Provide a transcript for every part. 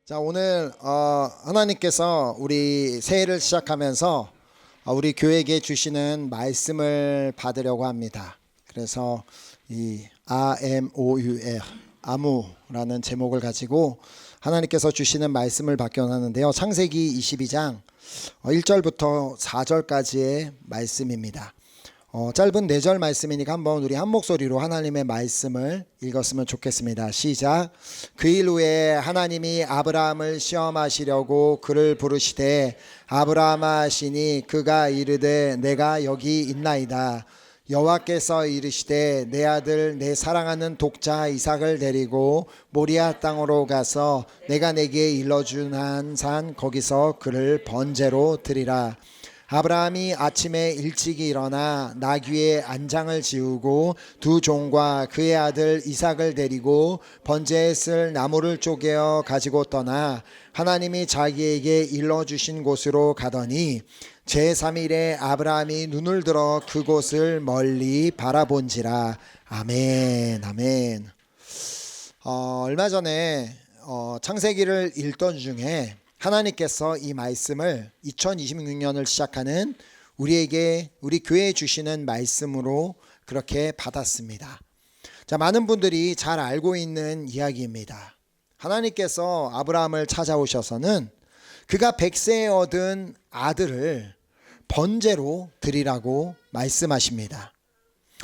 자, 오늘 하나님께서 우리 새해를 시작하면서 우리 교회에게 주시는 말씀을 받으려고 합니다. 그래서 이 AMOUR 아무라는 제목을 가지고 하나님께서 주시는 말씀을 받게 하는데요. 창세기 22장 1절부터 4절까지의 말씀입니다. 짧은 4절 말씀이니까 한번 우리 한 목소리로 하나님의 말씀을 읽었으면 좋겠습니다. 시작. 그 일 후에 하나님이 아브라함을 시험하시려고 그를 부르시되 아브라함아 하시니 그가 이르되 내가 여기 있나이다. 여호와께서 이르시되 내 아들 내 사랑하는 독자 이삭을 데리고 모리아 땅으로 가서 내가 내게 일러준 한 산 거기서 그를 번제로 드리라. 아브라함이 아침에 일찍이 일어나 나귀의 안장을 지우고 두 종과 그의 아들 이삭을 데리고 번제에 쓸 나무를 쪼개어 가지고 떠나 하나님이 자기에게 일러주신 곳으로 가더니 제3일에 아브라함이 눈을 들어 그곳을 멀리 바라본지라. 아멘. 아멘. 얼마 전에 창세기를 읽던 중에 하나님께서 이 말씀을 2026년을 시작하는 우리 교회에 주시는 말씀으로 그렇게 받았습니다. 자, 많은 분들이 잘 알고 있는 이야기입니다. 하나님께서 아브라함을 찾아오셔서는 그가 100세에 얻은 아들을 번제로 드리라고 말씀하십니다.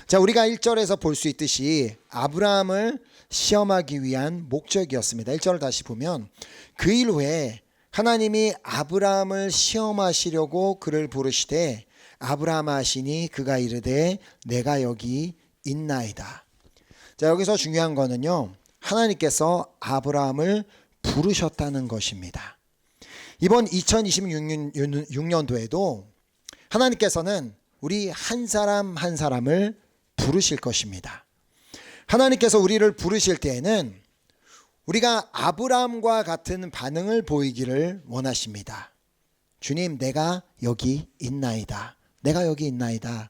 자, 우리가 1절에서 볼 수 있듯이 아브라함을 시험하기 위한 목적이었습니다. 1절을 다시 보면 그 일 후에 하나님이 아브라함을 시험하시려고 그를 부르시되 아브라함 하시니 그가 이르되 내가 여기 있나이다. 자, 여기서 중요한 거는요, 하나님께서 아브라함을 부르셨다는 것입니다. 이번 2026년도에도 하나님께서는 우리 한 사람 한 사람을 부르실 것입니다. 하나님께서 우리를 부르실 때에는 우리가 아브라함과 같은 반응을 보이기를 원하십니다. 주님, 내가 여기 있나이다. 내가 여기 있나이다.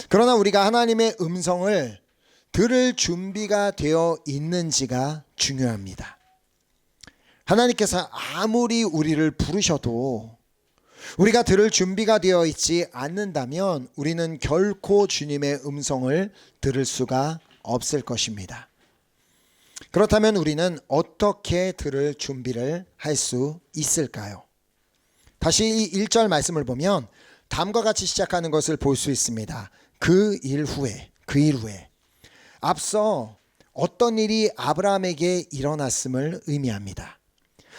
그러나 우리가 하나님의 음성을 들을 준비가 되어 있는지가 중요합니다. 하나님께서 아무리 우리를 부르셔도 우리가 들을 준비가 되어 있지 않는다면 우리는 결코 주님의 음성을 들을 수가 없을 것입니다. 그렇다면 우리는 어떻게 들을 준비를 할 수 있을까요? 다시 이 1절 말씀을 보면 다음과 같이 시작하는 것을 볼 수 있습니다. 그 일 후에. 앞서 어떤 일이 아브라함에게 일어났음을 의미합니다.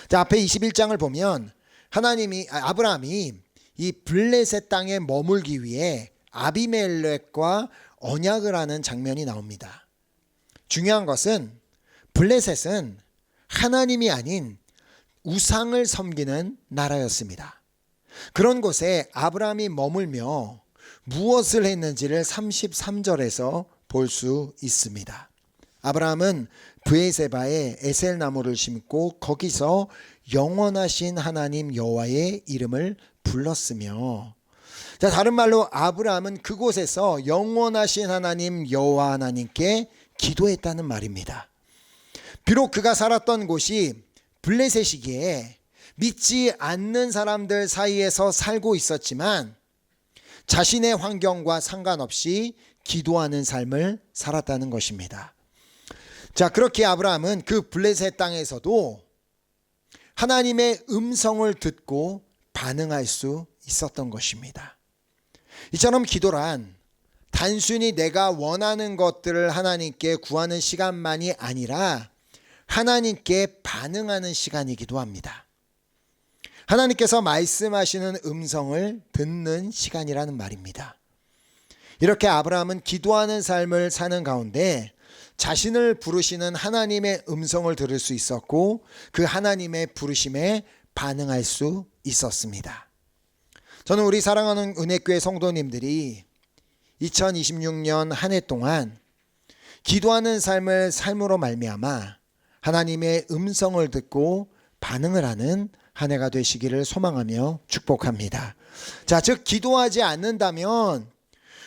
자, 앞에 21장을 보면 아브라함이 이 블레셋 땅에 머물기 위해 아비멜렉과 언약을 하는 장면이 나옵니다. 중요한 것은 블레셋은 하나님이 아닌 우상을 섬기는 나라였습니다. 그런 곳에 아브라함이 머물며 무엇을 했는지를 33절에서 볼 수 있습니다. 아브라함은 브에세바에 에셀나무를 심고 거기서 영원하신 하나님 여호와의 이름을 불렀으며, 자, 다른 말로 아브라함은 그곳에서 영원하신 하나님 여호와 하나님께 기도했다는 말입니다. 비록 그가 살았던 곳이 블레셋이기에 믿지 않는 사람들 사이에서 살고 있었지만 자신의 환경과 상관없이 기도하는 삶을 살았다는 것입니다. 자, 그렇게 아브라함은 그 블레셋 땅에서도 하나님의 음성을 듣고 반응할 수 있었던 것입니다. 이처럼 기도란 단순히 내가 원하는 것들을 하나님께 구하는 시간만이 아니라 하나님께 반응하는 시간이기도 합니다. 하나님께서 말씀하시는 음성을 듣는 시간이라는 말입니다. 이렇게 아브라함은 기도하는 삶을 사는 가운데 자신을 부르시는 하나님의 음성을 들을 수 있었고 그 하나님의 부르심에 반응할 수 있었습니다. 저는 우리 사랑하는 은혜교회 성도님들이 2026년 한 해 동안 기도하는 삶으로 말미암아 하나님의 음성을 듣고 반응을 하는 한 해가 되시기를 소망하며 축복합니다. 자, 즉 기도하지 않는다면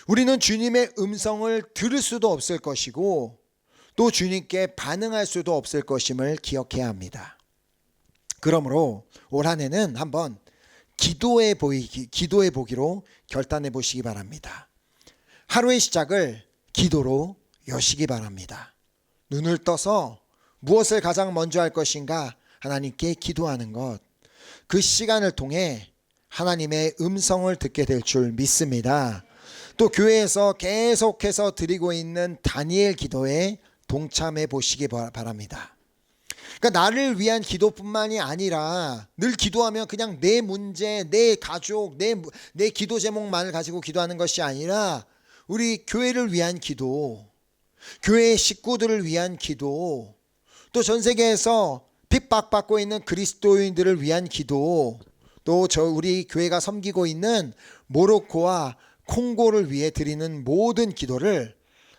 우리는 주님의 음성을 들을 수도 없을 것이고 또 주님께 반응할 수도 없을 것임을 기억해야 합니다. 그러므로 올 한 해는 한번 기도해 보기로 결단해 보시기 바랍니다. 하루의 시작을 기도로 여시기 바랍니다. 눈을 떠서 무엇을 가장 먼저 할 것인가 하나님께 기도하는 것, 그 시간을 통해 하나님의 음성을 듣게 될 줄 믿습니다. 또 교회에서 계속해서 드리고 있는 다니엘 기도에 동참해 보시기 바랍니다. 그러니까 나를 위한 기도뿐만이 아니라 늘 기도하면 그냥 내 문제, 내 가족, 내 기도 제목만을 가지고 기도하는 것이 아니라 우리 교회를 위한 기도, 교회 식구들을 위한 기도, 또 전 세계에서 핍박받고 있는 그리스도인들을 위한 기도, 또 우리 교회가 섬기고 있는 모로코와 콩고를 위해 드리는 모든 기도를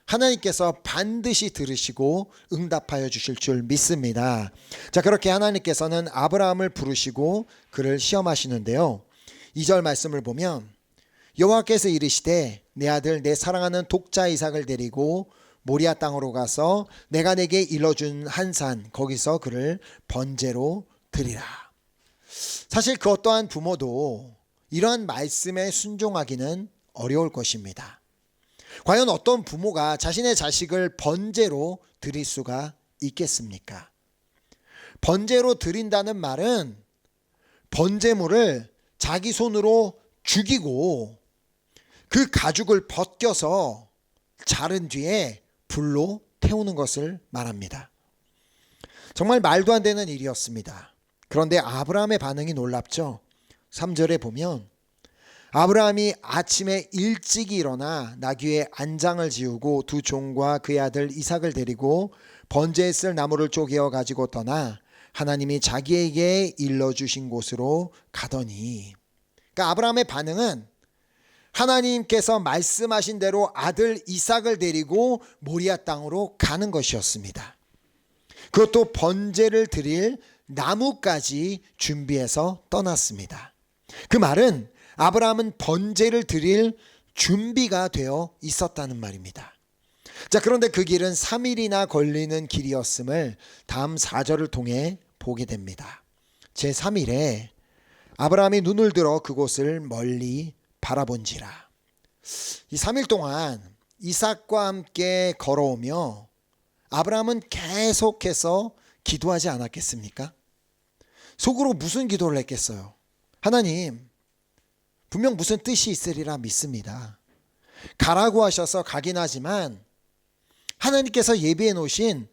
하나님께서 반드시 들으시고 응답하여 주실 줄 믿습니다. 자, 그렇게 하나님께서는 아브라함을 부르시고 그를 시험하시는데요. 2절 말씀을 보면 여호와께서 이르시되 내 아들 내 사랑하는 독자 이삭을 데리고 모리아 땅으로 가서 내가 내게 일러준 한 산 거기서 그를 번제로 드리라. 사실 그 어떠한 부모도 이러한 말씀에 순종하기는 어려울 것입니다. 과연 어떤 부모가 자신의 자식을 번제로 드릴 수가 있겠습니까? 번제로 드린다는 말은 번제물을 자기 손으로 죽이고 그 가죽을 벗겨서 자른 뒤에 불로 태우는 것을 말합니다. 정말 말도 안 되는 일이었습니다. 그런데 아브라함의 반응이 놀랍죠. 3절에 보면 아브라함이 아침에 일찍 일어나 나귀의 안장을 지우고 두 종과 그의 아들 이삭을 데리고 번제에 쓸 나무를 쪼개어 가지고 떠나 하나님이 자기에게 일러주신 곳으로 가더니, 그러니까 아브라함의 반응은 하나님께서 말씀하신 대로 아들 이삭을 데리고 모리아 땅으로 가는 것이었습니다. 그것도 번제를 드릴 나무까지 준비해서 떠났습니다. 그 말은 아브라함은 번제를 드릴 준비가 되어 있었다는 말입니다. 자, 그런데 그 길은 3일이나 걸리는 길이었음을 다음 4절을 통해 보게 됩니다. 제3일에 아브라함이 눈을 들어 그곳을 멀리 바라본지라. 이 3일 동안 이삭과 함께 걸어오며 아브라함은 계속해서 기도하지 않았겠습니까? 속으로 무슨 기도를 했겠어요? 하나님, 분명 무슨 뜻이 있으리라 믿습니다. 가라고 하셔서 가긴 하지만 하나님께서 예비해 놓으신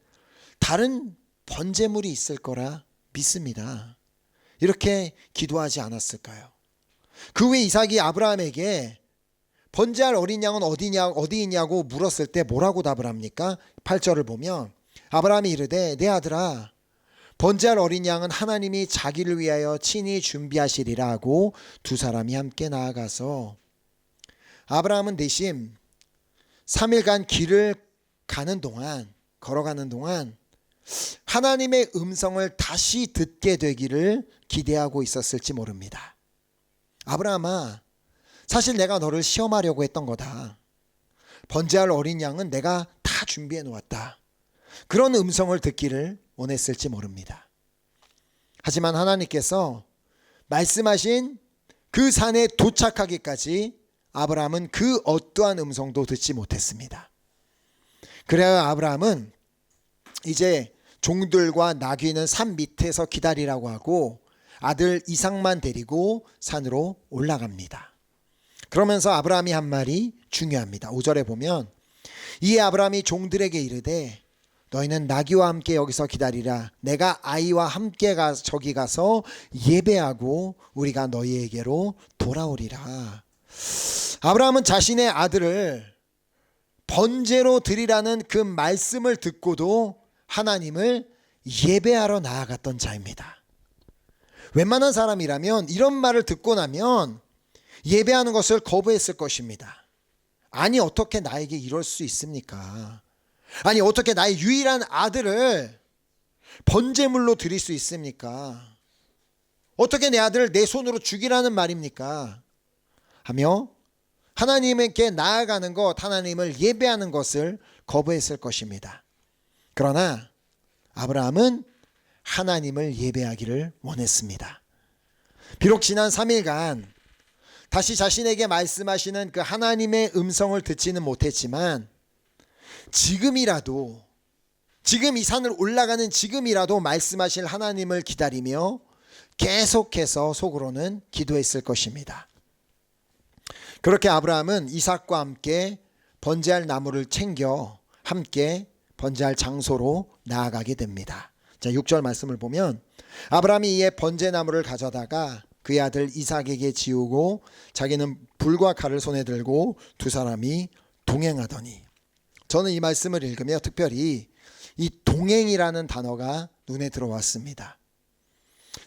다른 번제물이 있을 거라 믿습니다. 이렇게 기도하지 않았을까요? 그 후에 이삭이 아브라함에게 번제할 어린 양은 어디 있냐고 물었을 때 뭐라고 답을 합니까? 8절을 보면 아브라함이 이르되 내 아들아, 번제할 어린 양은 하나님이 자기를 위하여 친히 준비하시리라 하고 두 사람이 함께 나아가서 아브라함은 대신 3일간 길을 걸어가는 동안 하나님의 음성을 다시 듣게 되기를 기대하고 있었을지 모릅니다. 아브라함아, 사실 내가 너를 시험하려고 했던 거다. 번제할 어린 양은 내가 다 준비해 놓았다. 그런 음성을 듣기를 원했을지 모릅니다. 하지만 하나님께서 말씀하신 그 산에 도착하기까지 아브라함은 그 어떠한 음성도 듣지 못했습니다. 그래야 아브라함은 이제 종들과 나귀는 산 밑에서 기다리라고 하고 아들 이삭만 데리고 산으로 올라갑니다. 그러면서 아브라함이 한 말이 중요합니다. 5절에 보면 이에 아브라함이 종들에게 이르되 너희는 나귀와 함께 여기서 기다리라. 내가 아이와 함께 저기 가서 예배하고 우리가 너희에게로 돌아오리라. 아브라함은 자신의 아들을 번제로 드리라는 그 말씀을 듣고도 하나님을 예배하러 나아갔던 자입니다. 웬만한 사람이라면 이런 말을 듣고 나면 예배하는 것을 거부했을 것입니다. 아니, 어떻게 나에게 이럴 수 있습니까? 아니, 어떻게 나의 유일한 아들을 번제물로 드릴 수 있습니까? 어떻게 내 아들을 내 손으로 죽이라는 말입니까? 하며 하나님께 나아가는 것, 하나님을 예배하는 것을 거부했을 것입니다. 그러나 아브라함은 하나님을 예배하기를 원했습니다. 비록 지난 3일간 다시 자신에게 말씀하시는 그 하나님의 음성을 듣지는 못했지만 지금이라도, 지금 이 산을 올라가는 지금이라도 말씀하실 하나님을 기다리며 계속해서 속으로는 기도했을 것입니다. 그렇게 아브라함은 이삭과 함께 번제할 나무를 챙겨 함께 번제할 장소로 나아가게 됩니다. 자, 6절 말씀을 보면 아브라함이 이에 번제나무를 가져다가 그의 아들 이삭에게 지우고 자기는 불과 칼을 손에 들고 두 사람이 동행하더니, 저는 이 말씀을 읽으며 특별히 이 동행이라는 단어가 눈에 들어왔습니다.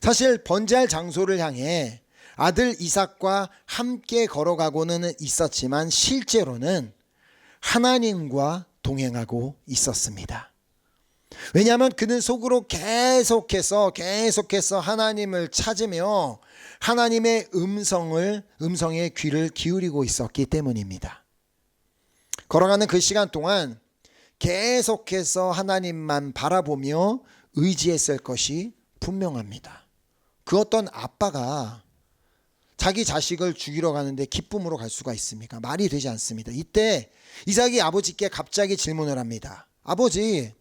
사실 번제할 장소를 향해 아들 이삭과 함께 걸어가고는 있었지만 실제로는 하나님과 동행하고 있었습니다. 왜냐하면 그는 속으로 계속해서 하나님을 찾으며 하나님의 음성에 귀를 기울이고 있었기 때문입니다. 걸어가는 그 시간 동안 계속해서 하나님만 바라보며 의지했을 것이 분명합니다. 그 어떤 아빠가 자기 자식을 죽이러 가는데 기쁨으로 갈 수가 있습니까? 말이 되지 않습니다. 이때 이삭이 아버지께 갑자기 질문을 합니다. 아버지,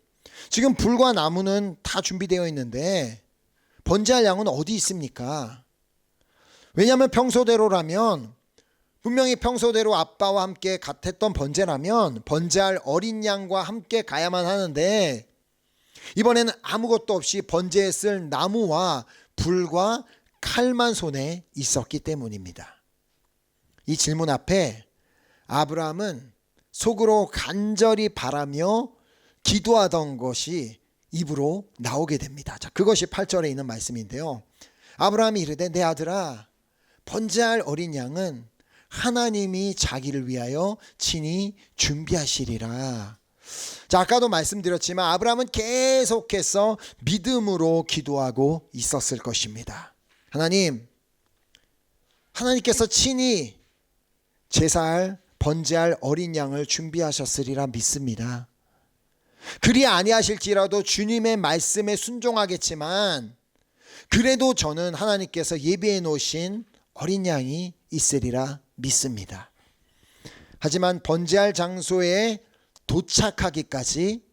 지금 불과 나무는 다 준비되어 있는데 번제할 양은 어디 있습니까? 왜냐하면 평소대로라면, 분명히 평소대로 아빠와 함께 같았던 번제라면 번제할 어린 양과 함께 가야만 하는데 이번에는 아무것도 없이 번제에 쓸 나무와 불과 칼만 손에 있었기 때문입니다. 이 질문 앞에 아브라함은 속으로 간절히 바라며 기도하던 것이 입으로 나오게 됩니다. 자, 그것이 8절에 있는 말씀인데요. 아브라함이 이르되 내 아들아, 번제할 어린 양은 하나님이 자기를 위하여 친히 준비하시리라. 자, 아까도 말씀드렸지만 아브라함은 계속해서 믿음으로 기도하고 있었을 것입니다. 하나님께서 친히 제사할 번제할 어린 양을 준비하셨으리라 믿습니다. 그리 아니하실지라도 주님의 말씀에 순종하겠지만 그래도 저는 하나님께서 예비해 놓으신 어린 양이 있으리라 믿습니다. 하지만 번제할 장소에 도착하기까지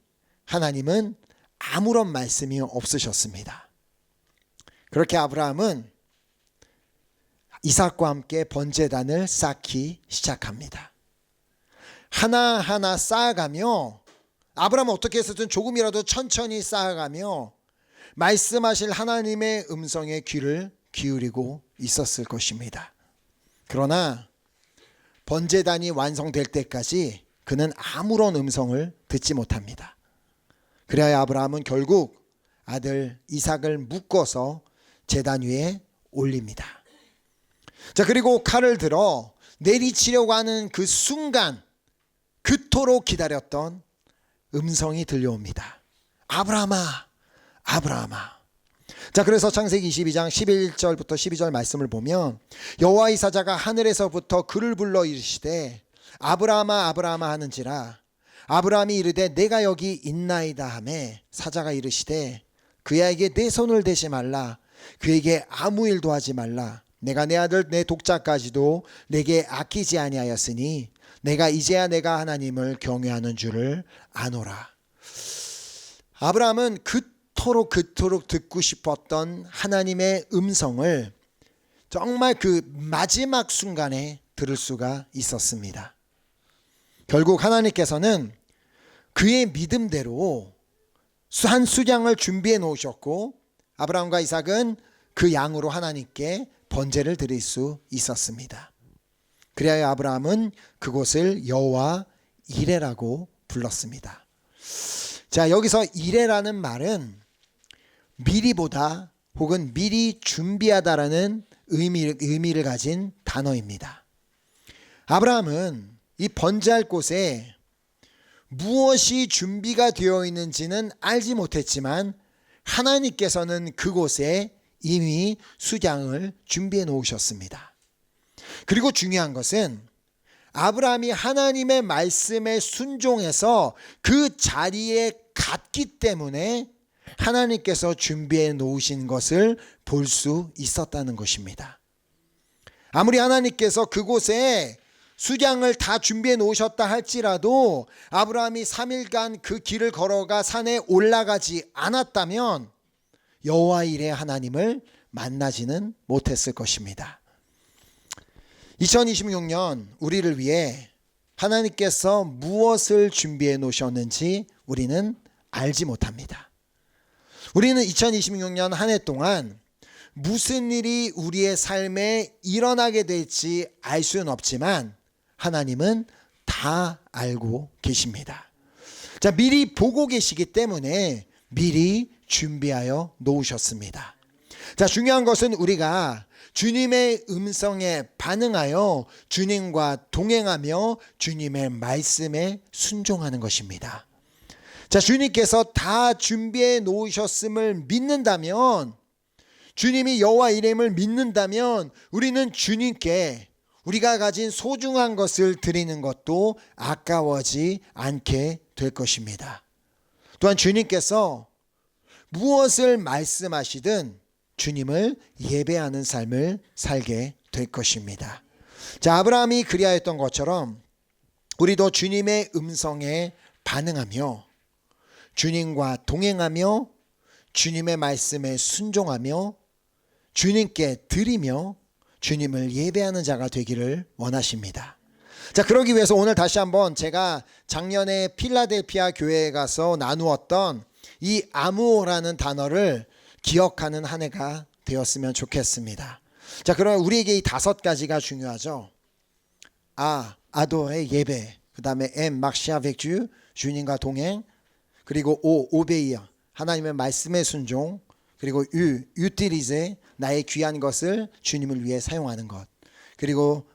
하나님은 아무런 말씀이 없으셨습니다. 그렇게 아브라함은 이삭과 함께 번제단을 쌓기 시작합니다. 하나하나 쌓아가며, 아브라함은 어떻게 해서든 조금이라도 천천히 쌓아가며 말씀하실 하나님의 음성에 귀를 기울이고 있었을 것입니다. 그러나 번제단이 완성될 때까지 그는 아무런 음성을 듣지 못합니다. 그래야 아브라함은 결국 아들 이삭을 묶어서 제단 위에 올립니다. 자, 그리고 칼을 들어 내리치려고 하는 그 순간 그토록 기다렸던 음성이 들려옵니다. 아브라함아, 아브라함아. 자, 그래서 창세기 22장 11절부터 12절 말씀을 보면 여호와의 사자가 하늘에서부터 그를 불러 이르시되 아브라함아, 아브라함아 하는지라. 아브라함이 이르되 내가 여기 있나이다 하매 사자가 이르시되 그에게 내 손을 대지 말라. 그에게 아무 일도 하지 말라. 내가 내 아들 내 독자까지도 내게 아끼지 아니하였으니 내가 이제야 내가 하나님을 경외하는 줄을 아노라. 아브라함은 그토록 듣고 싶었던 하나님의 음성을 정말 그 마지막 순간에 들을 수가 있었습니다. 결국 하나님께서는 그의 믿음대로 한 수량을 준비해 놓으셨고 아브라함과 이삭은 그 양으로 하나님께 번제를 드릴 수 있었습니다. 그래야 아브라함은 그곳을 여호와 이레라고 불렀습니다. 자, 여기서 이레라는 말은 미리보다 혹은 미리 준비하다라는 의미를 가진 단어입니다. 아브라함은 이 번제할 곳에 무엇이 준비가 되어 있는지는 알지 못했지만 하나님께서는 그곳에 이미 수량을 준비해 놓으셨습니다. 그리고 중요한 것은 아브라함이 하나님의 말씀에 순종해서 그 자리에 갔기 때문에 하나님께서 준비해 놓으신 것을 볼 수 있었다는 것입니다. 아무리 하나님께서 그곳에 수량을 다 준비해 놓으셨다 할지라도 아브라함이 3일간 그 길을 걸어가 산에 올라가지 않았다면 여호와 일의 하나님을 만나지는 못했을 것입니다. 2026년 우리를 위해 하나님께서 무엇을 준비해 놓으셨는지 우리는 알지 못합니다. 우리는 2026년 한 해 동안 무슨 일이 우리의 삶에 일어나게 될지 알 수는 없지만 하나님은 다 알고 계십니다. 자, 미리 보고 계시기 때문에 미리 준비하여 놓으셨습니다. 자, 중요한 것은 우리가 주님의 음성에 반응하여 주님과 동행하며 주님의 말씀에 순종하는 것입니다. 자, 주님께서 다 준비해 놓으셨음을 믿는다면, 주님이 여호와 이름을 믿는다면 우리는 주님께 우리가 가진 소중한 것을 드리는 것도 아까워지 않게 될 것입니다. 또한 주님께서 무엇을 말씀하시든 주님을 예배하는 삶을 살게 될 것입니다. 자, 아브라함이 그리하였던 것처럼 우리도 주님의 음성에 반응하며 주님과 동행하며 주님의 말씀에 순종하며 주님께 드리며 주님을 예배하는 자가 되기를 원하십니다. 자, 그러기 위해서 오늘 다시 한번 제가 작년에 필라델피아 교회에 가서 나누었던 이 아무오라는 단어를 기억하는 한 해가 되었으면 좋겠습니다. 자, 그럼 우리에게 이 5가지가 중요하죠. 아도의 예배, 그 다음에 막시 avec Dieu, 주님과 동행, 그리고 오베이어, 하나님의 말씀에 순종, 그리고 utiliser, 나의 귀한 것을 주님을 위해 사용하는 것, 그리고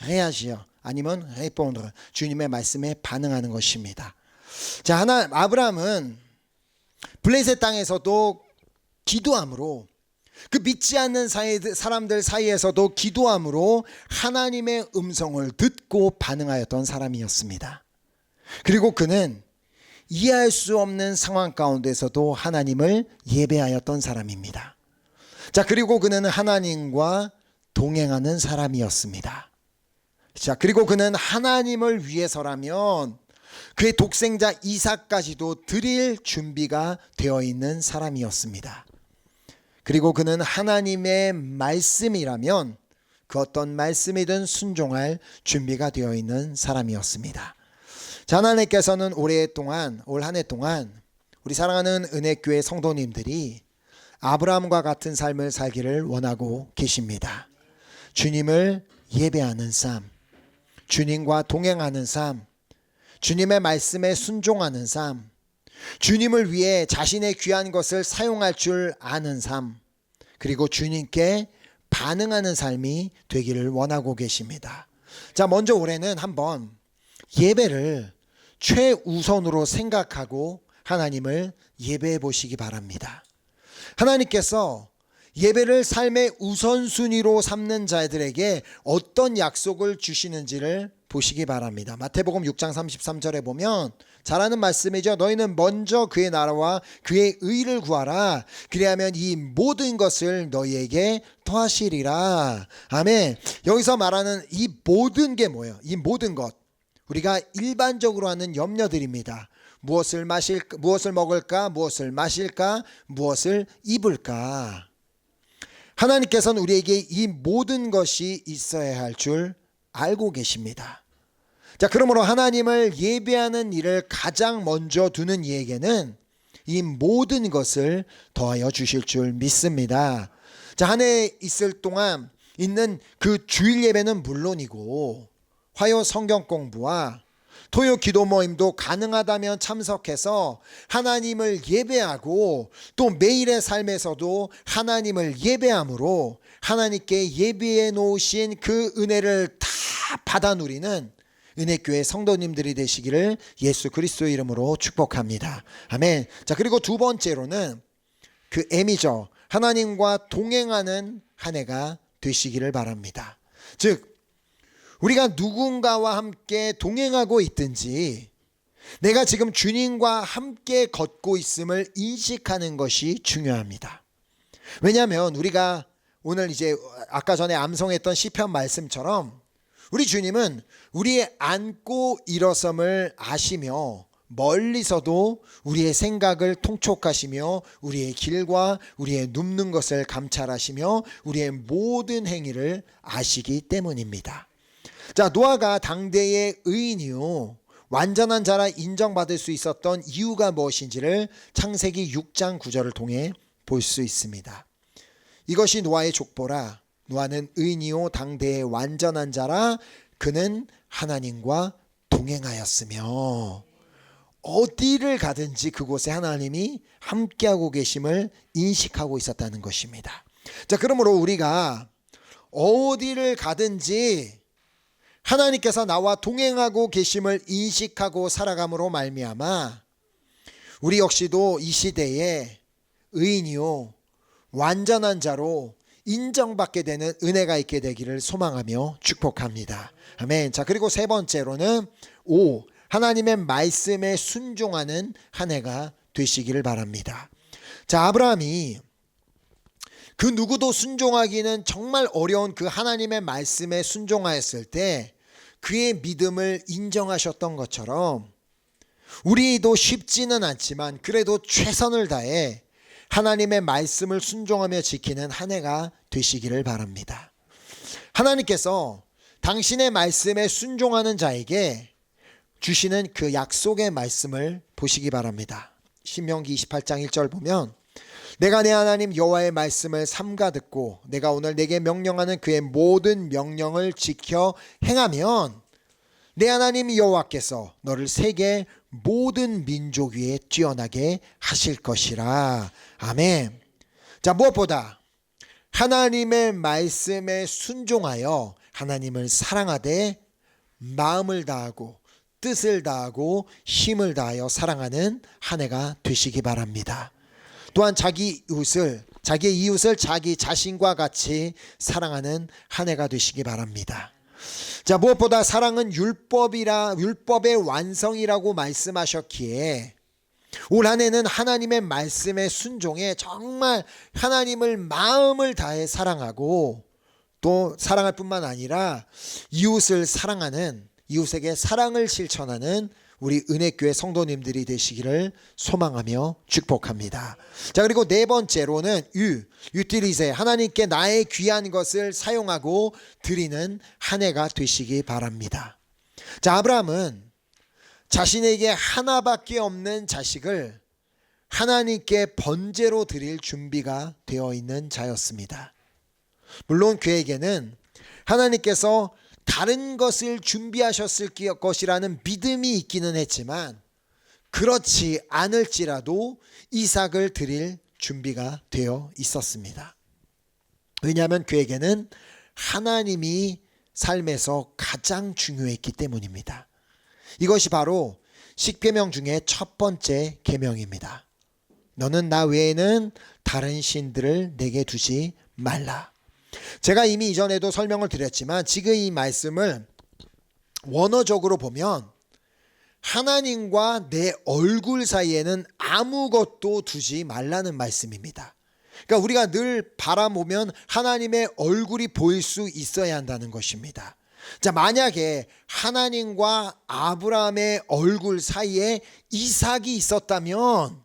réagir, 아니면 répondre, 주님의 말씀에 반응하는 것입니다. 자, 아브라함은 블레셋 땅에서도 기도함으로, 그 믿지 않는 사람들 사이에서도 기도함으로 하나님의 음성을 듣고 반응하였던 사람이었습니다. 그리고 그는 이해할 수 없는 상황 가운데서도 하나님을 예배하였던 사람입니다. 자, 그리고 그는 하나님과 동행하는 사람이었습니다. 자, 그리고 그는 하나님을 위해서라면 그의 독생자 이삭까지도 드릴 준비가 되어 있는 사람이었습니다. 그리고 그는 하나님의 말씀이라면 그 어떤 말씀이든 순종할 준비가 되어 있는 사람이었습니다. 자, 하나님께서는 올 한 해 동안 우리 사랑하는 은혜교회 성도님들이 아브라함과 같은 삶을 살기를 원하고 계십니다. 주님을 예배하는 삶, 주님과 동행하는 삶, 주님의 말씀에 순종하는 삶, 주님을 위해 자신의 귀한 것을 사용할 줄 아는 삶, 그리고 주님께 반응하는 삶이 되기를 원하고 계십니다. 자, 먼저 올해는 한번 예배를 최우선으로 생각하고 하나님을 예배해 보시기 바랍니다. 하나님께서 예배를 삶의 우선순위로 삼는 자들에게 어떤 약속을 주시는지를 보시기 바랍니다. 마태복음 6장 33절에 보면 잘 아는 말씀이죠. 너희는 먼저 그의 나라와 그의 의를 구하라. 그리하면 이 모든 것을 너희에게 더하시리라. 아멘. 여기서 말하는 이 모든 게 뭐예요? 이 모든 것, 우리가 일반적으로 하는 염려들입니다. 무엇을 먹을까? 무엇을 마실까? 무엇을 입을까? 하나님께서는 우리에게 이 모든 것이 있어야 할 줄 알고 계십니다. 자, 그러므로 하나님을 예배하는 일을 가장 먼저 두는 이에게는 이 모든 것을 더하여 주실 줄 믿습니다. 자, 한 해 있을 동안 있는 그 주일 예배는 물론이고 화요 성경 공부와 토요 기도 모임도 가능하다면 참석해서 하나님을 예배하고 또 매일의 삶에서도 하나님을 예배함으로 하나님께 예비해 놓으신 그 은혜를 다 받아 누리는 은혜교회 성도님들이 되시기를 예수 그리스도의 이름으로 축복합니다. 아멘. 자, 그리고 두 번째로는 그 M이죠. 하나님과 동행하는 한 해가 되시기를 바랍니다. 즉 우리가 누군가와 함께 동행하고 있든지 내가 지금 주님과 함께 걷고 있음을 인식하는 것이 중요합니다. 왜냐하면 우리가 오늘 이제 아까 전에 암송했던 시편 말씀처럼 우리 주님은 우리의 앉고 일어섬을 아시며 멀리서도 우리의 생각을 통촉하시며 우리의 길과 우리의 눕는 것을 감찰하시며 우리의 모든 행위를 아시기 때문입니다. 자, 노아가 당대의 의인이요 완전한 자라 인정받을 수 있었던 이유가 무엇인지를 창세기 6장 9절을 통해 볼 수 있습니다. 이것이 노아의 족보라. 노아는 의인이요 당대의 완전한 자라. 그는 하나님과 동행하였으며 어디를 가든지 그곳에 하나님이 함께하고 계심을 인식하고 있었다는 것입니다. 자, 그러므로 우리가 어디를 가든지 하나님께서 나와 동행하고 계심을 인식하고 살아감으로 말미암아 우리 역시도 이 시대에 의인이요 완전한 자로 인정받게 되는 은혜가 있게 되기를 소망하며 축복합니다. 아멘. 자, 그리고 세 번째로는 하나님의 말씀에 순종하는 한 해가 되시기를 바랍니다. 자, 아브라함이 그 누구도 순종하기는 정말 어려운 그 하나님의 말씀에 순종하였을 때 그의 믿음을 인정하셨던 것처럼 우리도 쉽지는 않지만 그래도 최선을 다해 하나님의 말씀을 순종하며 지키는 한 해가 되시기를 바랍니다. 하나님께서 당신의 말씀에 순종하는 자에게 주시는 그 약속의 말씀을 보시기 바랍니다. 신명기 28장 1절 보면 내가 내 하나님 여호와의 말씀을 삼가 듣고 내가 오늘 내게 명령하는 그의 모든 명령을 지켜 행하면 내 하나님 여호와께서 너를 세계 모든 민족 위에 뛰어나게 하실 것이라. 아멘. 자, 무엇보다 하나님의 말씀에 순종하여 하나님을 사랑하되 마음을 다하고 뜻을 다하고 힘을 다하여 사랑하는 한 해가 되시기 바랍니다. 또한 자기의 이웃을 자기 자신과 같이 사랑하는 한 해가 되시기 바랍니다. 자, 무엇보다 사랑은 율법의 완성이라고 말씀하셨기에 올 한 해는 하나님의 말씀에 순종해 정말 하나님을 마음을 다해 사랑하고 또 사랑할 뿐만 아니라 이웃을 사랑하는 이웃에게 사랑을 실천하는 우리 은혜교회 성도님들이 되시기를 소망하며 축복합니다. 자, 그리고 네 번째로는 유틸리세 하나님께 나의 귀한 것을 사용하고 드리는 한 해가 되시기 바랍니다. 자, 아브라함은 자신에게 하나밖에 없는 자식을 하나님께 번제로 드릴 준비가 되어 있는 자였습니다. 물론 그에게는 하나님께서 다른 것을 준비하셨을 것이라는 믿음이 있기는 했지만 그렇지 않을지라도 이삭을 드릴 준비가 되어 있었습니다. 왜냐하면 그에게는 하나님이 삶에서 가장 중요했기 때문입니다. 이것이 바로 십계명 중에 첫 번째 계명입니다. 너는 나 외에는 다른 신들을 내게 두지 말라. 제가 이미 이전에도 설명을 드렸지만 지금 이 말씀을 원어적으로 보면 하나님과 내 얼굴 사이에는 아무것도 두지 말라는 말씀입니다. 그러니까 우리가 늘 바라보면 하나님의 얼굴이 보일 수 있어야 한다는 것입니다. 자, 만약에 하나님과 아브라함의 얼굴 사이에 이삭이 있었다면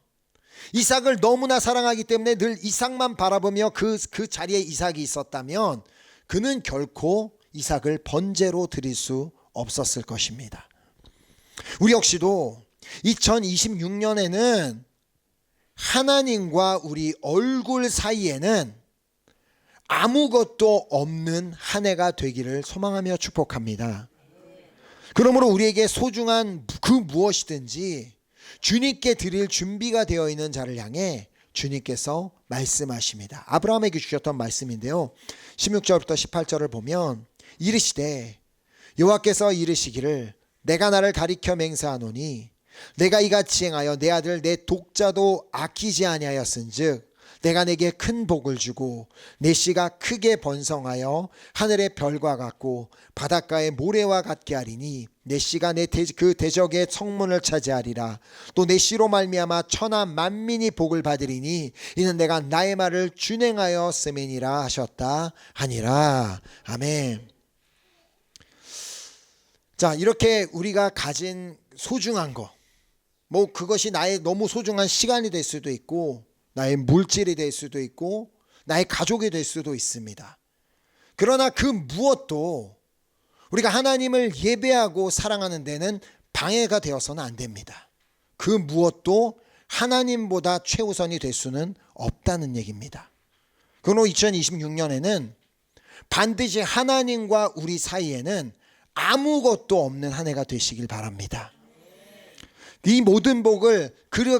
이삭을 너무나 사랑하기 때문에 늘 이삭만 바라보며 그 자리에 이삭이 있었다면 그는 결코 이삭을 번제로 드릴 수 없었을 것입니다. 우리 역시도 2026년에는 하나님과 우리 얼굴 사이에는 아무것도 없는 한 해가 되기를 소망하며 축복합니다. 그러므로 우리에게 소중한 그 무엇이든지 주님께 드릴 준비가 되어 있는 자를 향해 주님께서 말씀하십니다. 아브라함에게 주셨던 말씀인데요, 16절부터 18절을 보면 이르시되 여호와께서 이르시기를 내가 나를 가리켜 맹세하노니 내가 이같이 행하여 내 아들 내 독자도 아끼지 아니하였은즉 내가 내게 큰 복을 주고 내 씨가 크게 번성하여 하늘의 별과 같고 바닷가의 모래와 같게 하리니 내 씨가 그 대적의 성문을 차지하리라. 또 내 씨로 말미암아 천하 만민이 복을 받으리니 이는 내가 나의 말을 준행하여 쓰매니라 하셨다 하니라. 아멘. 자, 이렇게 우리가 가진 소중한 거, 뭐 그것이 나의 너무 소중한 시간이 될 수도 있고 나의 물질이 될 수도 있고 나의 가족이 될 수도 있습니다. 그러나 그 무엇도 우리가 하나님을 예배하고 사랑하는 데는 방해가 되어서는 안 됩니다. 그 무엇도 하나님보다 최우선이 될 수는 없다는 얘기입니다. 그러므로 2026년에는 반드시 하나님과 우리 사이에는 아무것도 없는 한 해가 되시길 바랍니다. 이 모든 복을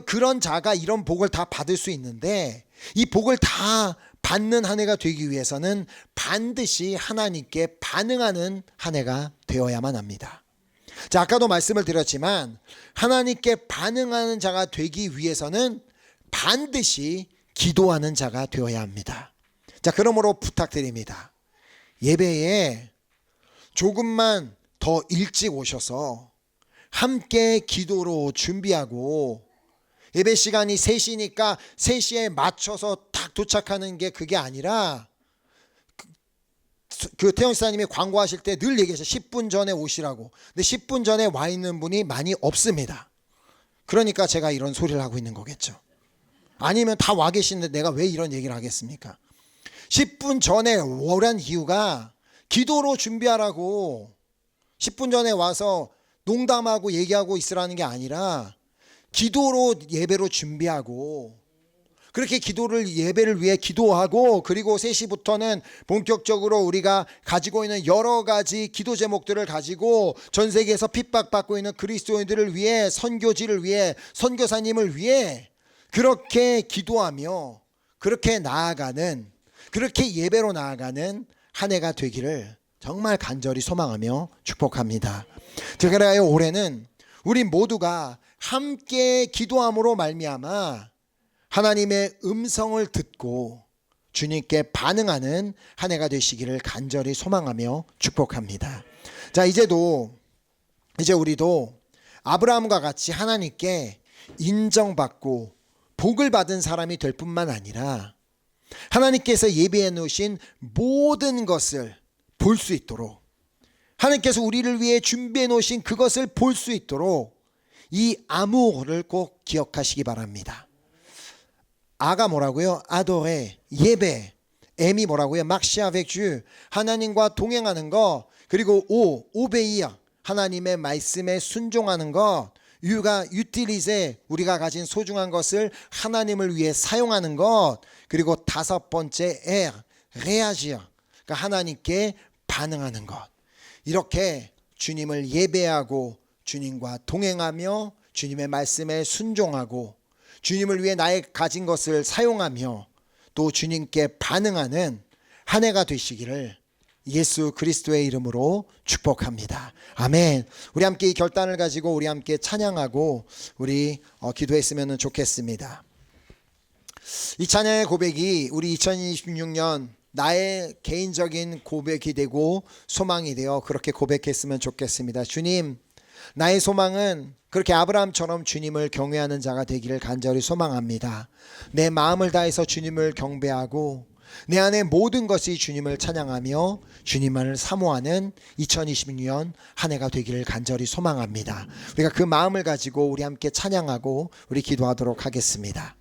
그런 자가 이런 복을 다 받을 수 있는데 이 복을 다 받는 한 해가 되기 위해서는 반드시 하나님께 반응하는 한 해가 되어야만 합니다. 자, 아까도 말씀을 드렸지만 하나님께 반응하는 자가 되기 위해서는 반드시 기도하는 자가 되어야 합니다. 자, 그러므로 부탁드립니다. 예배에 조금만 더 일찍 오셔서 함께 기도로 준비하고 예배 시간이 3시니까 3시에 맞춰서 딱 도착하는 게 그게 아니라 그 태영 지사님이 광고하실 때 늘 얘기하셔요. 10분 전에 오시라고. 근데 10분 전에 와 있는 분이 많이 없습니다. 그러니까 제가 이런 소리를 하고 있는 거겠죠. 아니면 다 와 계시는데 내가 왜 이런 얘기를 하겠습니까? 10분 전에 오란 이유가 기도로 준비하라고. 10분 전에 와서 농담하고 얘기하고 있으라는 게 아니라 기도로 예배로 준비하고 그렇게 예배를 위해 기도하고 그리고 3시부터는 본격적으로 우리가 가지고 있는 여러 가지 기도 제목들을 가지고 전 세계에서 핍박받고 있는 그리스도인들을 위해 선교지를 위해 선교사님을 위해 그렇게 기도하며 그렇게 나아가는 그렇게 예배로 나아가는 한 해가 되기를 정말 간절히 소망하며 축복합니다. 그래야 올해는 우리 모두가 함께 기도함으로 말미암아 하나님의 음성을 듣고 주님께 반응하는 한 해가 되시기를 간절히 소망하며 축복합니다. 자, 이제 우리도 아브라함과 같이 하나님께 인정받고 복을 받은 사람이 될 뿐만 아니라 하나님께서 예비해 놓으신 모든 것을 볼 수 있도록 하나님께서 우리를 위해 준비해 놓으신 그것을 볼 수 있도록 이 아모르를 꼭 기억하시기 바랍니다. 아가 뭐라고요? 아도레, 예배. M이 뭐라고요? marcher avec Dieu, 하나님과 동행하는 것. 그리고 obéir, 하나님의 말씀에 순종하는 것. U가 utiliser, 우리가 가진 소중한 것을 하나님을 위해 사용하는 것. 그리고 5번째 R, réagir, 그러니까 하나님께 반응하는 것. 이렇게 주님을 예배하고 주님과 동행하며 주님의 말씀에 순종하고 주님을 위해 나의 가진 것을 사용하며 또 주님께 반응하는 한 해가 되시기를 예수 그리스도의 이름으로 축복합니다. 아멘. 우리 함께 이 결단을 가지고 우리 함께 찬양하고 우리 기도했으면 좋겠습니다. 이 찬양의 고백이 우리 2026년 나의 개인적인 고백이 되고 소망이 되어 그렇게 고백했으면 좋겠습니다. 주님, 나의 소망은 그렇게 아브라함처럼 주님을 경외하는 자가 되기를 간절히 소망합니다. 내 마음을 다해서 주님을 경배하고 내 안에 모든 것이 주님을 찬양하며 주님을 사모하는 2026년 한 해가 되기를 간절히 소망합니다. 우리가 그 마음을 가지고 우리 함께 찬양하고 우리 기도하도록 하겠습니다.